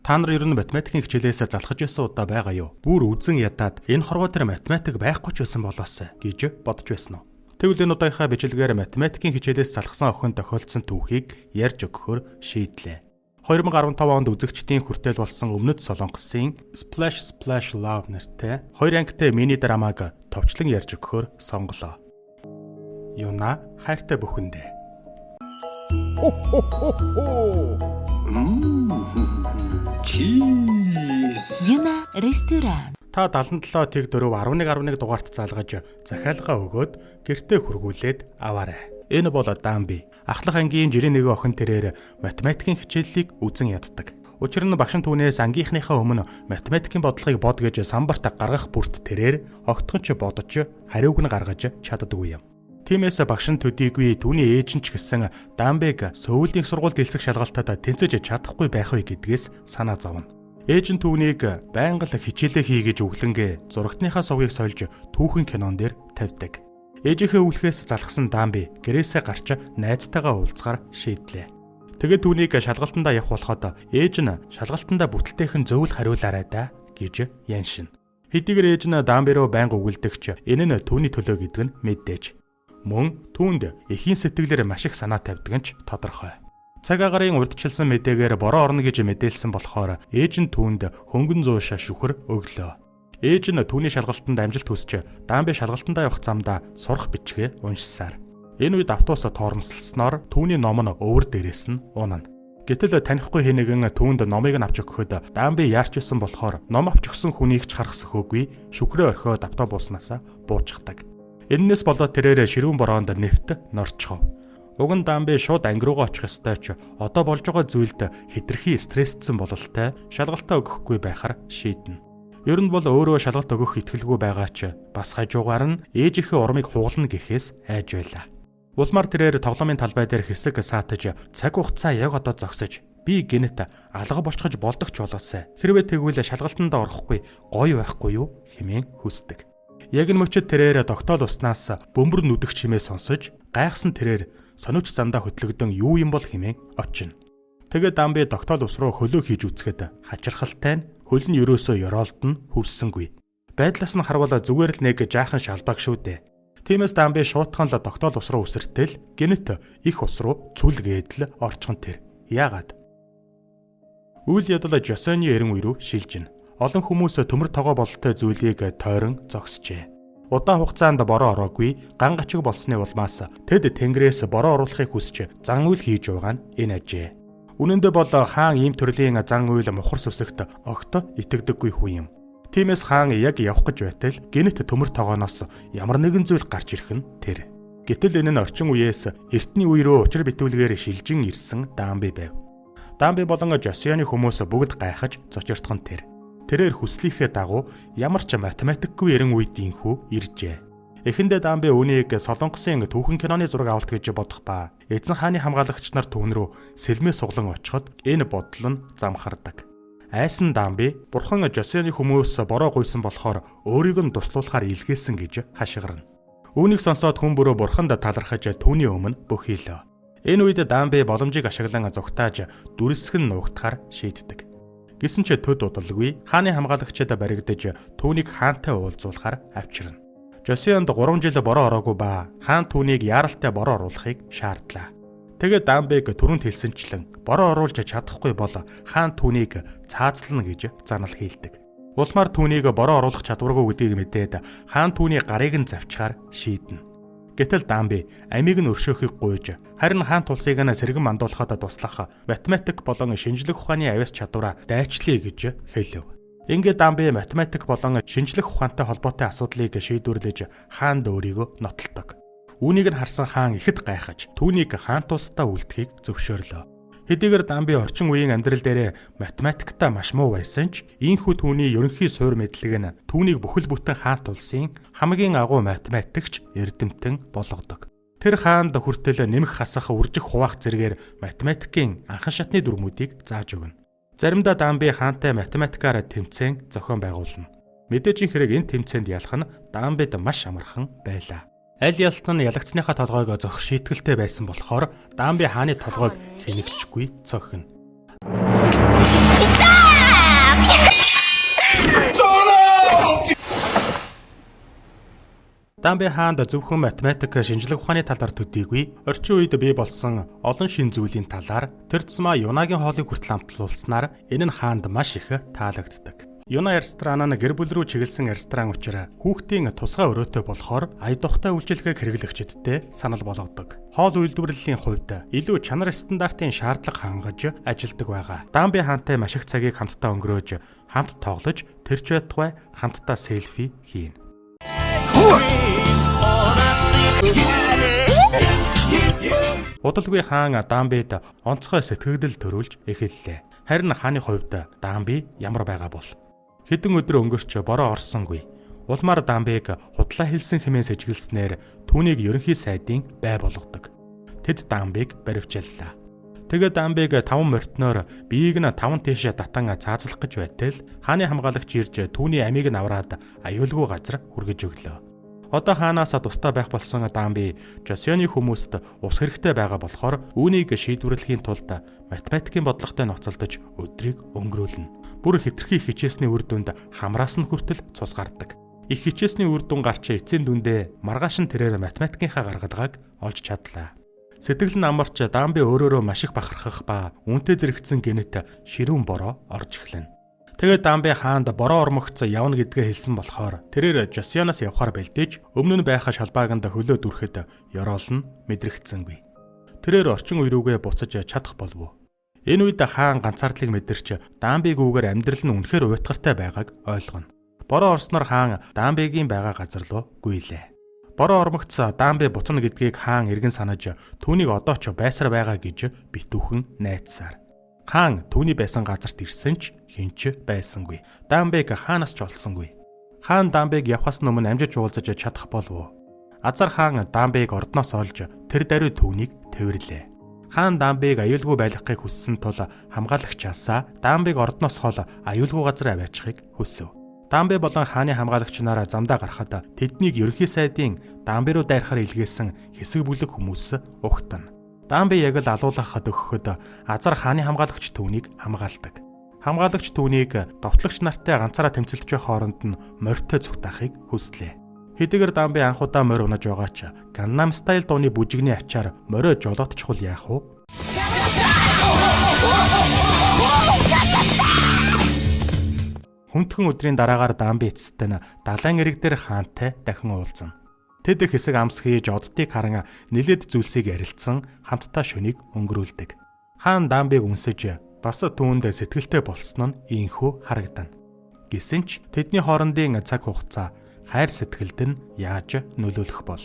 Та нар ер нь математикийн хичээлээс залхаж байсан удаа байгаа юу? Бүр үзэн ядаад энэ хорвоо дээр математик байхгүй ч байсан болоосай гэж бодож байсан уу? Тэгвэл энэ удаагийнхаа бичлэгээр математикийн хичээлээс залхсан охин тохиолдсон түүхийг ярьж өгөхөөр шийдлээ. 2015 онд үзэгчдийн хүртэл болсон Өмнөд Солонгосын Splash Splash Love нэртэй 2 ангитай мини драмаг товчлон ярьж өгөхөөр сонголоо. Юуна хайртай бүхэндээ. Юна ресторан. Та 77 тэг 4 11 дугаарт залгаж захиалга өгөөд гэртээ хүргүүлээд аваарай. Энэ бол Дамби. Ахлах ангийн жирийн нэг охин тэрээр математикийн хичээллийг үзэн яддаг. Учир нь багш түүнээс ангийнхныхаа өмнө математикийн бодлогыг бод гэж самбарт гаргах бүрт тэрээр огтхон ч бодож хариуг нь гаргаж чаддаггүй юм. Тиймээс багш нь төдийгүй түүний ээж нь ч гэсэн Дамбиг сөүлийн сургуульд элсэх шалгалтад тэнцэж чадахгүй байх вэ гэдгээс санаа зовно. Ээж нь түүнийг байнга л хичээлээ хий гэж өглөнгөө зурагтныхаа сувгийг сольж түүхэн кинон дээр тавьдаг. Ээжийнхээ өвлөхөөс залхсан Дамби гэрээсээ гарч найзтайгаа уулзахаар шийдлээ. Тэгээд түүнийг шалгалтандаа явах болоход ээж нь шалгалтандаа бүтэлтэйхэн зөвл хариулаарай да гэж яншин. Хэдийгээр ээж нь Дамби руу байнга өгүүлдэгч энэ нь түүний төлөө гэдэг нь мэдээж. Мөн түүнд эхийн сэтгэлээр маш их санаа тавьдаг нь ч тодорхой. Цаг агарын урдчилсан мэдээгээр бороо орно гэж мэдээлсэн болохоор ээж нь түүнд хөнгөн зууш шүхэр өглөө. Ээж нь түүний шалгалтанд амжилт хүсч Дамби шалгалтандаа явах замдаа сурах бичгээ уншсаар. Энэ үед автобус тоормослсноор түүний ном нь өвөр дээрээс нь унана. Гэтэл танихгүй хийнэгэн түүнд номыг нь авч өгөхөд Дамби яарч исэн болохоор ном авч өгсөн хүнийг ч харах сөхөөгүй шүхрээ орхиод автобуснаас буучдаг. Эннээс болоод тэрээр ширүүн бороонд нэвт норчхов. Уг нь Дамби шууд анги руугаа очих ёстой ч одоо болж байгаа зүйлд хэтэрхий стрессцсэн бололтой шалгалтаа өгөхгүй байхаар шийднэ. Ер нь бол өөрөө шалгалт өгөх итгэлгүй байгаа ч бас хажуугаар нь ээжийнхээ урмыг хугална гэхээс айж байлаа. Улмаар тэрээр тоглоомын талбай дээр хэсэг саатаж цаг хугацаа яг одоо зогсож би гинэт алга болчихж болдог ч болоосай. Хэрвээ тэгвэл шалгалтанд орохгүй гоё байхгүй юу хэмээн хүсдэг. Яг энэ мөчөд тэрээр тогтоол уснаас бөмбөр нүдэх чимээ сонсож гайхсан тэрээр сониуч зандаа хөтлөгдөн юу юм бол хэмээн очино. Тэгээд Дамби тогтоол ус руу хөлөө хийж үзэхэд хачирхалтай нь хөл нь ерөөсөө ёроолд нь хүрсэнгүй. Байдлаас нь харвал зүгээр л нэг жаахан шалбаг шүү дээ. Тиймээс Дамби шуутхан л тогтоол ус руу үсэртэл гинэт их ус руу цүлгээд л орчхон тэр. Яагаад? Үйл явдал Жосоны эрен үе рүү шилжинэ. Олон хүмүүс төмөр тогоо бололтой зүйлийг тойрон зогсжээ. Удаан хугацаанд бороо ороогүй ган гачиг болсны улмаас тэд тэнгэрээс бороо оруулахыг хүсч зан үйл хийж байгаа нь энэ ажээ. Үнэн дээр бол хаан ийм төрлийн зан үйл мухар сүсэгт огт итгэдэггүй хүн юм. Тиймээс хаан яг явах гэж байтал гинэт төмөр тогооноос ямар нэгэн зүйл гарч ирэх нь тэр. Гэтэл энэ нь орчин үеэс эртний үе рүү учир битүүлгээр шилжин ирсэн Дамби байв. Дамби болон Жосоны хүмүүс бүгд гайхаж зочирдхон тэр. Тэрээр хүслийнхээ дагуу ямар ч математикгүй эрен үед инхүү иржээ. Эхэндээ Дамби үүнийг Солонгосын түүхэн киноны зураг авалт гэж бодох ба эзэн хааны хамгаалагч нар түүн рүү сэлмээ суглан очиход энэ бодол нь замхардаг. Айсан Дамби бурхан Жосоны хүмүүс бороо гуйсан болохоор өөрийг нь туслуулахаар илгээсэн гэж хашгирна. Үүнийг сонсоод хүн бүрөө бурханд талархаж түүний өмнө бөхийлөө. Энэ үед Дамби боломжийг ашиглан зүгтааж дүрсгэн нуугдахаар шийддэг. Гэсэн ч төд удалгүй хааны хамгаалагчид баригдаж түүнийг хаантай уулзуулахаар авчирна. Жосонд 3 жил бороо ороогүй ба хаан түүнийг яаралтай бороо оруулахыг шаардлаа. Тэгээд Дамбиг түрүүнд хэлсэнчлэн бороо оруулж чадахгүй бол хаан түүнийг цаазлана гэж занал хийлдэг. Улмаар түүнийг бороо оруулах чадваргүй гэдгийг мэдээд хаан түүний гарыг нь завчгаар шийднэ. Гэтэл Дамби амийг нь өршөөхийг гуйж харин хаан тулсыг нь сэргэн мандуулахад туслах математик болон шинжлэх ухааны авяас чадвараа дайчлая гэж хэлв. Ингээд Дамби математик болон шинжлэх ухаантай холбоотой асуудлыг шийдвэрлэж хаанд өөрийгөө нотолдог. Үүнийг нь харсан хаан ихэд гайхаж түүнийг хаан тулсдаа үлдэхийг зөвшөөрлөө. Хэдийгээр Дамби орчин үеийн амьдрал дээр математиктаа маш муу байсан ч ийхүү түүний ерөнхий суур мэдлэг нь түүнийг бүхэл бүтэн хаан тулсын хамгийн агуу математикч эрдэмтэн болгодог. Тэр хаанд хүртэл нэмэх хасах үржих хуваах зэргээр математикийн анхан шатны дүрмүүдийг зааж өгнө. Заримдаа Дамби хаантай математикаараа тэмцээн зохион байгуулна. Мэдээж хэрэг энэ тэмцээнд ялах нь Дамбид маш амархан байлаа. Аль ялт нь ялагдсныхаа толгойг зохих шийтгэлтэй байсан болохоор Дамби хааны толгойг хэнэгчгүй цохино. Дамби хаанд зөвхөн математик шинжлэх ухааны талаар төдийгүй орчин үед бий болсон олон шин зүйлийн талаар тэр тусмаа Юнагийн хоолыг хүртэл амтлуулснаар энэ нь хаанд маш их таалагддаг. Юна ресторан нь гэр бүл рүү чиглэсэн ресторан учраас хүүхдийн тусгай өрөөтэй болохоор ая тухтай үйлчилгээг хэрэглэгчдтэй санал болгодог. Хоол үйлдвэрлэлийн хувьд илүү чанар стандартын шаардлага хангаж ажилладаг байгаа. Дамби хаантай маш их цагийг хамтдаа өнгөрөөж, хамт тоглож, тэр ч байтугай хамтдаа селфи хийн. Удалгүй хаан Дамбид онцгой сэтгэгдэл төрүүлж эхэллээ. Харин хааны хувьд Дамби ямар байгаа бол хэдэн өдөр өнгөрч бороо орсонгүй. Улмаар Дамбиг худлаа хэлсэн хэмээн сэжгэлснээр түүнийг ерөнхий сайдын бай болгодог. Тэд Дамбиг баривчааллаа. Тэгээд Дамбиг 5 морьтноор биеийг нь 5 тийшээ татан цаазлах гэж байтал хааны хамгаалагч ирж түүний амийг нь авраад аюулгүй газар хүргэж өглөө. Одоо хаанаас тустай байх болсон Дамби Жосёны хүмүүст ус хэрэгтэй байгаа болохоор үүнийг шийдвэрлэхийн тулд математикийн бодлоготой ноцолдож өдрийг өнгөрүүлнэ. Бүр хитрхи хичээсний үр дүнд хамраас нь хүртэл цус гардаг. Их хичээсний үр дүн гарч эцсийн дүндээ маргааш нь тэрээр математикийнхаа гаргалгааг олж чадлаа. Сэтгэл нь амарч Дамби өөрөөрөө маш их бахархах ба үнтэй зэрэгцсэн гинэт ширүүн бороо орж эхлэнэ. Тэгээд Дамби хаанд бороо ормогц явна гэдгээ хэлсэн болохоор тэрээр Жосёноос явхаар бэлдэж өмнө нь байхаа шалбааганд хөлөө дүрхэд ёроолн мэдрэгдсэнгүй. Тэрээр орчин үе рүүгээ буцаж чадах болов. Энэ үед хаан ганцаардлыг мэдэрч Дамбиг үүгээр амьдрал нь үнэхээр уйтгартай байгааг ойлгоно. Бороо орсноор хаан Дамбигийн байгаа газар руу гүйлээ. Бороо ормогц Дамби буцна гэдгийг хаан эргэн санаж түүнийг одоо ч байсаар байгаа гэж битүүхэн найдсаар. Хаан түүний байсан газарт ирсэн ч хинч байсангүй. Дамбиг хаанаас ч олсонгүй. Хаан Дамбиг явхаас өмнө амжиж уулзаж чадах болов. Азар хаан Дамбиг ордноос олж тэр даруй түүнийг тэвэрлээ. Хаан Дамбиг аюулгүй байлгахыг хүссэн тул хамгаалагчаасаа Дамбиг ордноос хол аюулгүй газар аваачихыг хүсв. Дамби болон хааны хамгаалагч нараа замдаа гарахад тэднийг ерөнхий сайдын Дамби руу дайрахаар илгээсэн хэсэг бүлэг хүмүүс угтана. Дамби яг л алуулгахад өгөхөд Азар хааны хамгаалагч түүнийг хамгаалдаг. Хамгаалагч түүнийг довтлогч нартай ганцаараа тэмцэлдэж байх хооронд нь морьтой зүгтаахыг хүслээ. Хэдийгээр Дамби анхудаа морь унаж байгаа ч Gangnam Style дууны бүжигний ачаар морио жолоотчихвол яах вэ? Хүндхэн өдрийн дараагаар Дамби эцэстэн далайн эрэг дээр хаантай дахин уулзна. Тэд хэсэг амс хийж оддыг харан нэлээд зүйлсийг ярилцсан хамтдаа шөнийг өнгөрүүлдэг. Хаан Дамбиг үнсэж бас түүнд сэтгэлтэй болсон нь ийхүү харагдана. Гэсэн ч тэдний хоорондын цаг хугацаа хайр сэтгэлд нь яаж нөлөөлөх бол.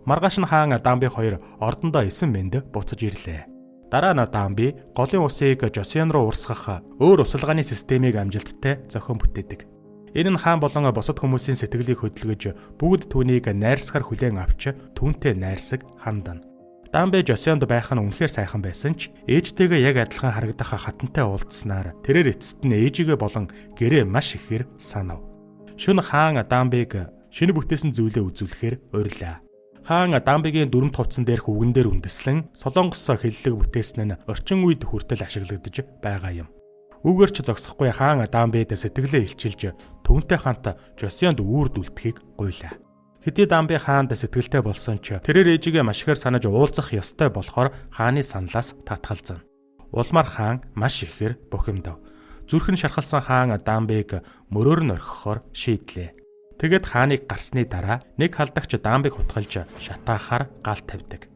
Маргааш нь хаан Дамби хоёр ордондоо 9 мэнд буцаж ирлээ. Дараа нь Дамби голын усыг Жосён руу урсгах өөр усалгааны системийг амжилттай зохион бүтээдэг. Энэ нь хаан болон босод хүмүүсийн сэтгэлийг хөдөлгөж бүгд түүнийг найрсахаар хүлээн авч түүнтэй найрсаг хандана. Дамби Жосёнд байх нь үнэхээр сайхан байсан ч ээжтэйгээ яг адилхан харагдах хатантай уулзснаар тэрээр эцэст нь ээжигээ болон гэрээ маш ихээр санав. Шөнө хаан Дамбиг шинэ бүтээсэн зүйлээ үзүүлэхээр урилаа. Хаан Дамбигийн дүрмт хувцсан дээрх үгэн дээр үндэслэн солонгос хэллэг бүтээсэн нь орчин үед хүртэл ашиглагдаж байгаа юм. Үүгээр ч зогсохгүй хаан Дамбид сэтгэлээ илчилж түүнтэй хамт Жосёнд үүрд үлдэхийг гуйлаа. Хэдий Дамби хаанд сэтгэлтэй болсон ч тэрээр ээжигээ маш ихээр санаж уулзах ёстой болохоор хааны саналаас татгалзана. Улмаар хаан маш ихээр бухимдав. Зүрх нь шархалсан хаан Дамбиг мөрөөр нь орхихоор шийдлээ. Тэгэд хааныг гарсны дараа нэг халдагч Дамбиг хутгалж шатаахаар гал тавьдаг.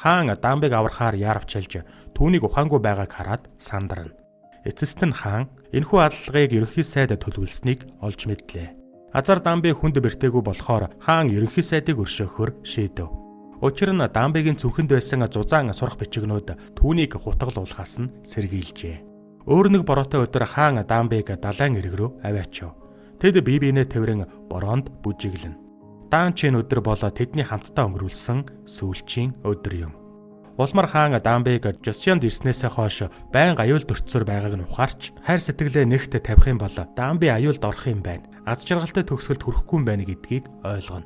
Хаан Дамбиг аврахаар яарвчилж түүнийг ухаангүй байгааг хараад сандарна. Эцэст нь хаан энэхүү аллагыг ерөнхий сайд төлөвлөснийг олж мэдлээ. Азар Дамби хүнд бэртээгүй болохоор хаан ерөнхий сайдыг өршөөхөөр шийдэв. Учир нь Дамбигийн цүнхэнд байсан зузаан сурах бичигнүүд түүнийг хутгалуулахаас нь сэргийлжээ. Өөр нэг бороотой өдөр хаан Дамбиг далайн эрэг рүү аваачив. Тэд бие биенээ тэврэн бороонд бүжиглэнэ. Даанчийн өдөр бол тэдний хамтдаа өнгөрүүлсэн сүүлчийн өдөр юм. Улмаар хаан Дамбиг Жосёнд ирснээсээ хойш байнга аюулд өртсөөр байгааг нь ухаарч хайр сэтгэлээ нэгт тавих юм бол Дамби аюулд орох юм байна. Аз жаргалтай төгсгөлд хүрэхгүй юм байна гэдгийг ойлгоно.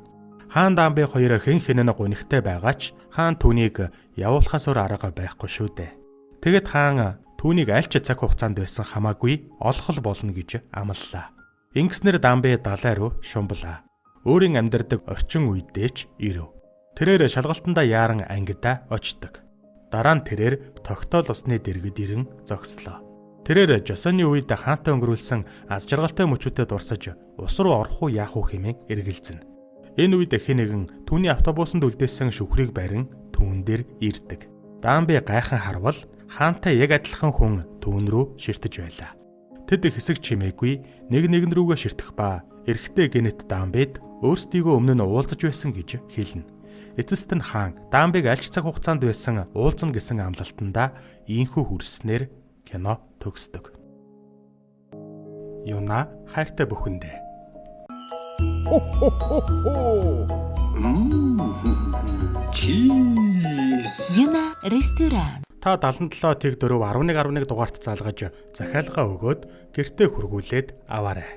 Хаан Дамби хоёр хэн хэнэн гунигтай байгаа ч хаан түүнийг явуулахаас өөр арга байхгүй шүү дээ. Тэгэд хаан түүнийг аль ч цаг хугацаанд байсан хамаагүй олох болно гэж амлалаа. Ингэснээр Дамби далай руу шумблаа. Өөрийн амьдардаг орчин үедээ ч ирэв. Тэрээр шалгалтандаа яаран ангидаа очдог. Дараа нь тэрээр тогтоол усны дэргэд ирэн зогслоо. Тэрээр Жосоны үед хаантай өнгөрүүлсэн аз жаргалтай мөчүүдэд дурсаж ус руу орох уу яах уу хэмээн эргэлзэнэ. Энэ үед хэн нэгэн түүний автобусанд үлдээсэн шүхрийг барин түүн дээр ирдэг. Дамби гайхан харвал хаантай яг адилхан хүн түүн рүү ширтэж байлаа. Тэд хэсэг чимээгүй нэгэн рүүгээ ширтэх ба эрэгтэй генет Дамбид өөрсдийгөө өмнө нь уулзаж байсан гэж хэлнэ. Эцэст нь хаан Дамбиг аль ч цаг хугацаанд байсан уулзна гэсэн амлалтандаа ийхүү хүрснээр кино төгсдөг. Юна хайртай бүхэндээ. Юна ресторан. Та 77 тэг 4 11 дугаарт залгаж захиалга өгөөд гэртээ хургуулээд аваарай.